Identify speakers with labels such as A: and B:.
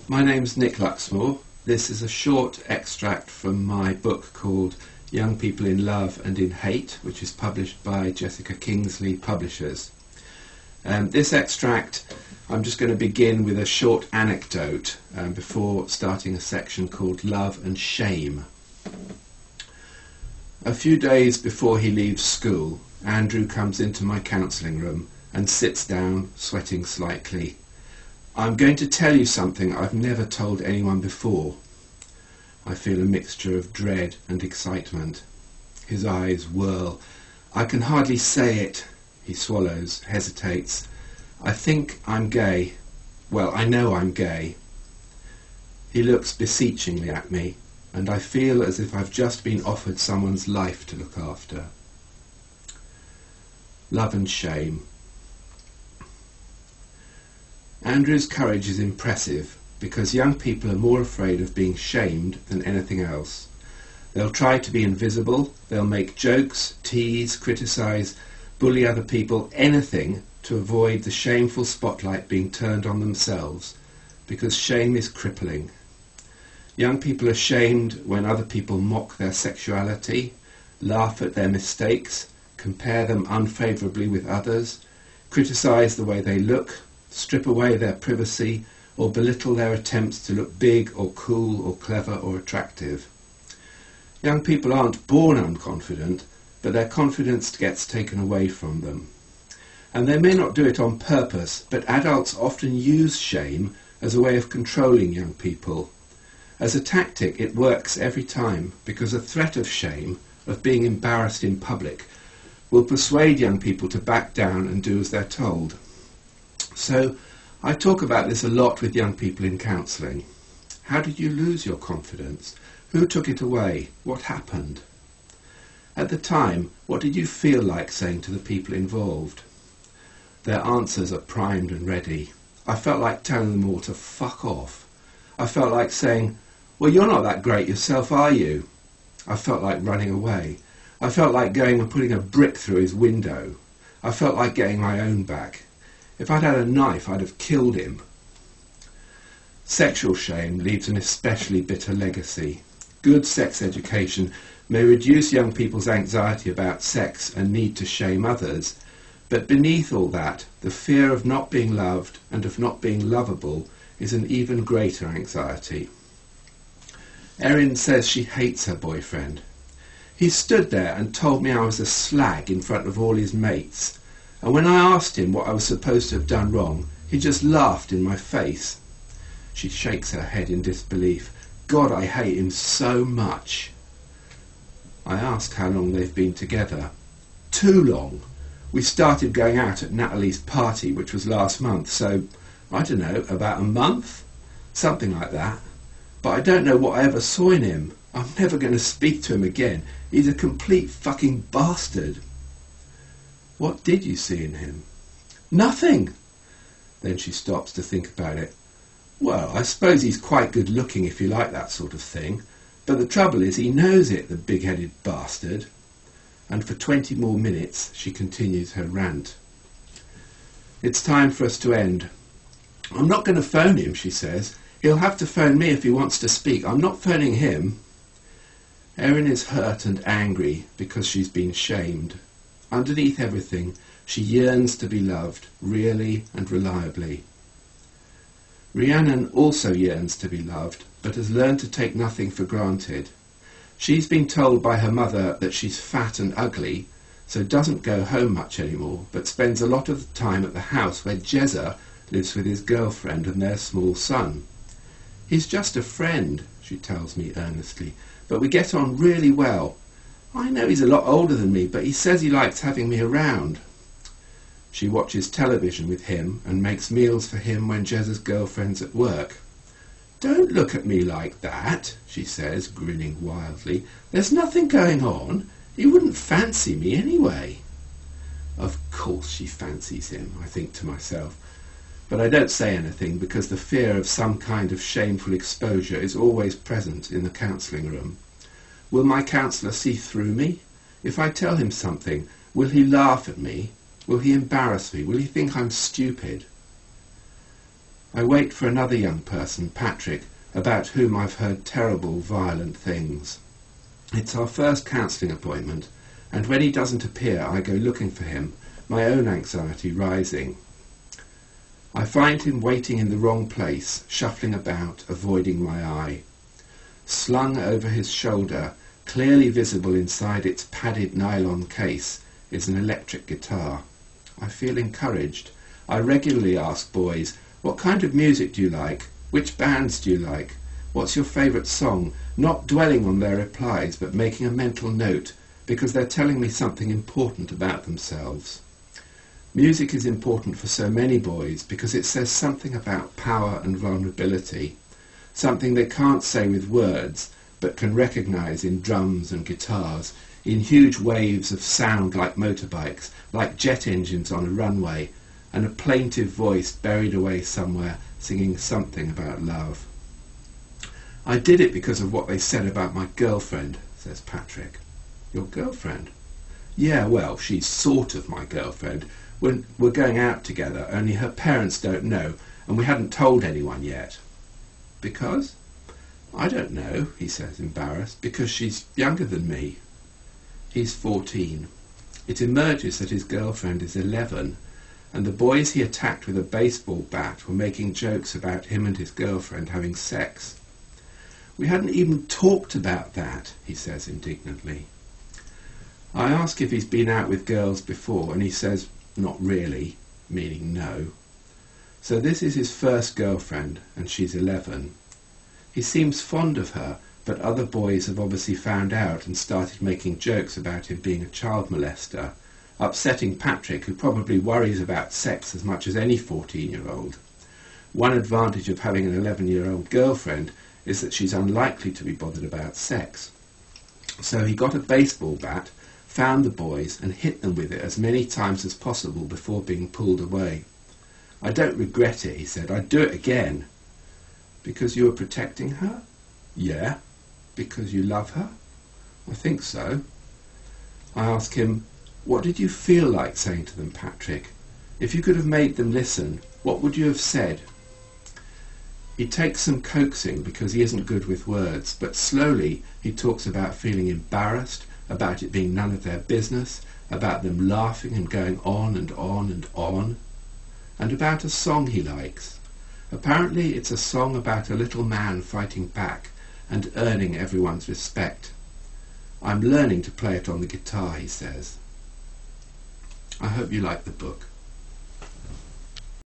A: My name's Nick Luxmoore. This is a short extract from my book called Young People in Love and in Hate, which is published by Kingsley Publishers. This extract, I'm just going to begin with a short anecdote before starting a section called Love and Shame. A few days before he leaves school, Andrew comes into my counselling room and sits down, sweating slightly. I'm going to tell you something I've never told anyone before. I feel a mixture of dread and excitement. His eyes whirl. I can hardly say it. He swallows, hesitates. I think I'm gay. Well, I know I'm gay. He looks beseechingly at me, and I feel as if I've just been offered someone's life to look after. Love and shame. Andrew's courage is impressive because young people are more afraid of being shamed than anything else. They'll try to be invisible, they'll make jokes, tease, criticise, bully other people, anything to avoid the shameful spotlight being turned on themselves, because shame is crippling. Young people are shamed when other people mock their sexuality, laugh at their mistakes, compare them unfavourably with others, criticise the way they look, strip away their privacy, or belittle their attempts to look big or cool or clever or attractive. Young people aren't born unconfident, but their confidence gets taken away from them. And they may not do it on purpose, but adults often use shame as a way of controlling young people. As a tactic, it works every time, because the threat of shame, of being embarrassed in public, will persuade young people to back down and do as they're told. So I talk about this a lot with young people in counselling. How did you lose your confidence? Who took it away? What happened? At the time, what did you feel like saying to the people involved? Their answers are primed and ready. I felt like telling them all to fuck off. I felt like saying, well, you're not that great yourself, are you? I felt like running away. I felt like going and putting a brick through his window. I felt like getting my own back. If I'd had a knife, I'd have killed him. Sexual shame leaves an especially bitter legacy. Good sex education may reduce young people's anxiety about sex and need to shame others, but beneath all that, the fear of not being loved and of not being lovable is an even greater anxiety. Erin says she hates her boyfriend. He stood there and told me I was a slag in front of all his mates. And when I asked him what I was supposed to have done wrong, he just laughed in my face. She shakes her head in disbelief. God, I hate him so much. I ask how long they've been together. Too long. We started going out at Natalie's party, which was last month, so, I don't know, about a month? Something like that. But I don't know what I ever saw in him. I'm never going to speak to him again. He's a complete fucking bastard. What did you see in him? Nothing. Then she stops to think about it. Well, I suppose he's quite good looking if you like that sort of thing. But the trouble is he knows it, the big-headed bastard. And for 20 more minutes she continues her rant. It's time for us to end. I'm not going to phone him, she says. He'll have to phone me if he wants to speak. I'm not phoning him. Erin is hurt and angry because she's been shamed. Underneath everything, she yearns to be loved, really and reliably. Rhiannon also yearns to be loved, but has learned to take nothing for granted. She's been told by her mother that she's fat and ugly, so doesn't go home much anymore, but spends a lot of the time at the house where Jezza lives with his girlfriend and their small son. He's just a friend, she tells me earnestly, but we get on really well. I know he's a lot older than me, but he says he likes having me around. She watches television with him and makes meals for him when Jezza's girlfriend's at work. Don't look at me like that, she says, grinning wildly. There's nothing going on. He wouldn't fancy me anyway. Of course she fancies him, I think to myself. But I don't say anything because the fear of some kind of shameful exposure is always present in the counselling room. Will my counsellor see through me? If I tell him something, will he laugh at me? Will he embarrass me? Will he think I'm stupid? I wait for another young person, Patrick, about whom I've heard terrible, violent things. It's our first counselling appointment, and when he doesn't appear, I go looking for him, my own anxiety rising. I find him waiting in the wrong place, shuffling about, avoiding my eye. Slung over his shoulder, clearly visible inside its padded nylon case, is an electric guitar. I feel encouraged. I regularly ask boys, "What kind of music do you like? Which bands do you like? What's your favourite song?" Not dwelling on their replies, but making a mental note, because they're telling me something important about themselves. Music is important for so many boys because it says something about power and vulnerability, something they can't say with words, but can recognise in drums and guitars, in huge waves of sound like motorbikes, like jet engines on a runway, and a plaintive voice buried away somewhere singing something about love. I did it because of what they said about my girlfriend, says Patrick. Your girlfriend? Yeah, well, she's sort of my girlfriend. We're going out together, only her parents don't know, and we hadn't told anyone yet. Because? I don't know, he says, embarrassed. Because she's younger than me. He's 14. It emerges that his girlfriend is 11, and the boys he attacked with a baseball bat were making jokes about him and his girlfriend having sex. We hadn't even talked about that, he says indignantly. I ask if he's been out with girls before, and he says, not really, meaning no. So this is his first girlfriend, and she's 11. He seems fond of her, but other boys have obviously found out and started making jokes about him being a child molester, upsetting Patrick, who probably worries about sex as much as any 14-year-old. One advantage of having an 11-year-old girlfriend is that she's unlikely to be bothered about sex. So he got a baseball bat, found the boys, and hit them with it as many times as possible before being pulled away. I don't regret it, he said. I'd do it again. Because you were protecting her? Yeah. Because you love her? I think so. I ask him, what did you feel like saying to them, Patrick? If you could have made them listen, what would you have said? He takes some coaxing because he isn't good with words, but slowly he talks about feeling embarrassed, about it being none of their business, about them laughing and going on and on and on, and about a song he likes. Apparently it's a song about a little man fighting back and earning everyone's respect. I'm learning to play it on the guitar, he says. I hope you like the book.